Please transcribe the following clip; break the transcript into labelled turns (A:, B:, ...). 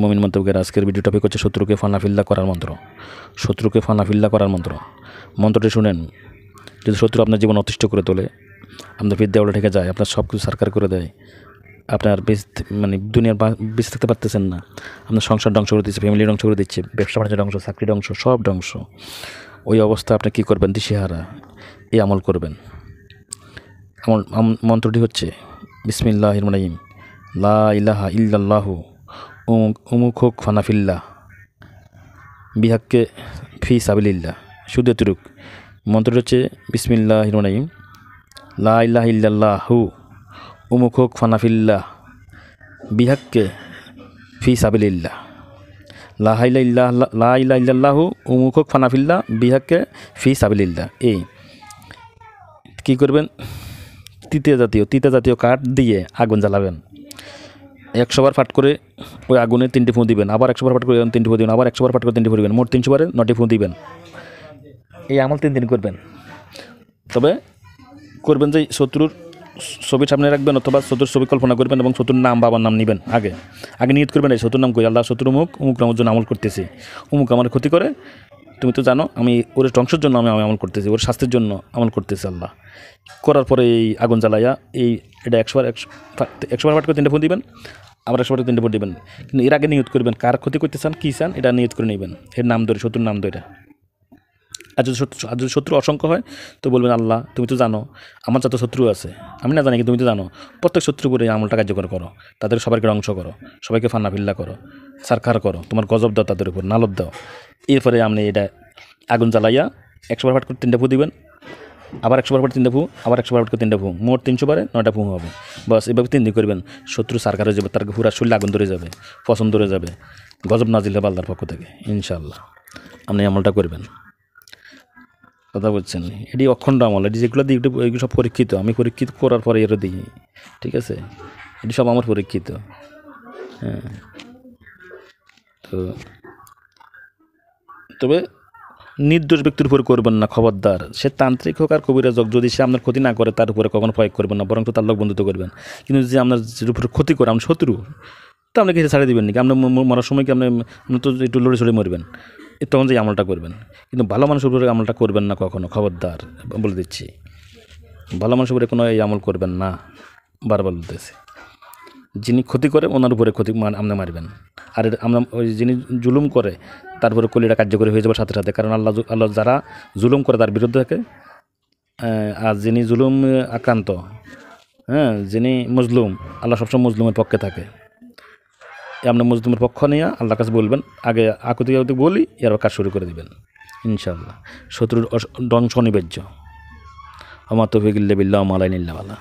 A: মুমিন মন্তব্যের আজকের ভিডিও টপিক হচ্ছে শত্রুকে ফানাফিল্লা করার মন্ত্র। শত্রুকে ফানাফিল্লা করার মন্ত্র। মন্ত্রটি শুনেন। যদি শত্রু আপনার জীবন অতিষ্ঠ করে তোলে, আপনার পিঠ দেওয়ালে ঠেকে যায়, আপনার সব কিছু সারকার করে দেয়, আপনার দুনিয়ার বেঁচে থাকতে পারতেছেন না, আপনার সংসার ধ্বংস করে দিচ্ছে, ফ্যামিলি ধ্বংস করে দিচ্ছে, ব্যবসা বাণিজ্য ধ্বংস, চাকরি ধ্বংস, সব ধ্বংস। ওই অবস্থা আপনি কী করবেন? দিশেহারা এই আমল করবেন। মন্ত্রটি হচ্ছে বিসমিল্লাহির রহমানির রহিম, লা ইলাহা ইল্লাল্লাহু উমুক হোক ফানাফিল্লাহ বিহাক্কে ফি সাবিলিল্লাহ। শুধু এতটুক। মন্ত্রটি হচ্ছে বিসমিল্লাহির রহমানির রহিম, লা ইলাহা ইল্লাল্লাহু উমুক হোক ফানাফিল্লাহ বিহাক্কে ফি সাবিলিল্লাহ। লা ইলাহা ইল্লাল্লাহু উমুক হোক ফানাফিল্লাহ বিহাক্কে ফি সাবিলিল্লাহ। এই কী করবেন? তিতা জাতীয় কাঠ দিয়ে আগুন জ্বালাবেন। 100 বার ফাট করে ওই আগুনে 3টি ফুঁ দিবেন, আবার 100 বার ফাট করে 3টি ফুঁ দিবেন, আবার 100 বার ফাট করে 3টি ফুঁ দিবেন, মোট 300 বারে 9টি ফুঁ দিবেন। এই আমল 3 দিন করবেন। তবে করবেন যে শত্রুর ছবি সামনে রাখবেন, অথবা শত্রুর ছবি কল্পনা করবেন এবং শত্রুর নাম, বাবার নাম নেবেন। আগে নিয়ত করবেন এই শত্রুর নাম কই, আল্লাহ শত্রু অমুক নামের জন্য আমল করতেছি, অমুক আমার ক্ষতি করে, তুমি তো জানো আমি ওর ধ্বংসের জন্য আমি আমল করতেছি, ওর শাস্তির জন্য আমল করতেছি। আল্লাহ করার পরে এই আগুন জ্বালাইয়া এটা 100 বার ফাট করে 3টে ফুঁ দিবেন, আবার 100 বার 3টে ফুঁ দিবেন। কিন্তু এর আগে নিয়ত করবেন কার ক্ষতি করতে চান, কী চান, এটা নিয়ত করে নেবেন। এর নাম ধরে, শত্রুর নাম ধরে। আর যদি শত্রু অসংখ্য হয় তো বলবেন, আল্লাহ তুমি তো জানো আমার যত শত্রু আছে, আমি না জানি কিন্তু তুমি তো জানো, প্রত্যেক শত্রুর উপরে এই আমলটা কার্যকর করো, তাদের সবাইকে ধ্বংস করো, সবাইকে ফান্নাফিল্লা করো, সারখার করো, তোমার গজব দাও তাদের উপর, নালত দাও। এরপরে আপনি এটা আগুন জ্বালাইয়া 100 বার ফাট করে 3টে ফুঁ দিবেন, আবার 100 বার ফাট 3টে ফুঁ, আবার 100 বার ফাট করে 3টে ফুঁ, মোট 300 বারে 9টা ফুঁ হবে। বাস এভাবে 3 দিন করবেন। শত্রু সারখার হয়ে যাবে, তার পুরা শরীরে আগুন ধরে যাবে, পছন্দ ধরে যাবে, গজব নাজিল হবে আল্লাহর পক্ষ থেকে। ইনশাআল্লাহ আপনি আমলটা করবেন। কথা বলছেন, এটি অখণ্ড আমল। এটি যেগুলো দিই এগুলো সব পরীক্ষিত, আমি পরীক্ষিত করার পরে এরও দিই। ঠিক আছে, এটি সব আমার পরীক্ষিত। হ্যাঁ, তো তবে নির্দোষ ব্যক্তির উপর করবেন না, খবরদার। সে তান্ত্রিক হোক আর কবিরাজ হোক, যদি সে আপনার ক্ষতি না করে তার উপরে কখনো প্রয়োগ করবেন না, বরং তো তার লোক বন্ধুত্ব করবেন। কিন্তু যে আপনার উপরে ক্ষতি করে, আপনার শত্রু, তো আপনি কিছু ছাড়িয়ে দেবেন নাকি? আপনার মরার সময় কি আপনি তো একটু লড়ে ছড়ে মরবেন, তখন যে আমলটা করবেন। কিন্তু ভালো মানুষের উপরে আমলটা করবেন না কখনো, খবরদার বলে দিচ্ছি। ভালো মানুষের উপরে কোনো এই আমল করবেন না, বারবার বলতেছি। যিনি ক্ষতি করে ওনার উপরে ক্ষতি আপনি মারবেন। আর আমরা ওই যিনি জুলুম করে তারপরে কলিটা কার্যকরী হয়ে যাবে সাথে সাথে। কারণ আল্লাহ যারা জুলুম করে তার বিরুদ্ধে থাকে, আর যিনি জুলুম আক্রান্ত, যিনি মজলুম, আল্লাহ সবসময় মজলুমের পক্ষে থাকে। আপনি মজলুমের পক্ষ নিয়ে আল্লাহর কাছে বলবেন, আগে আকুতি বলি, এর কাজ শুরু করে দিবেন ইনশাআল্লাহ। শত্রুর ধ্বংস অনিবার্য। আমার তৌফিক ইল্লা বিল্লাহ, মালাইন ইল্লা আল্লাহ।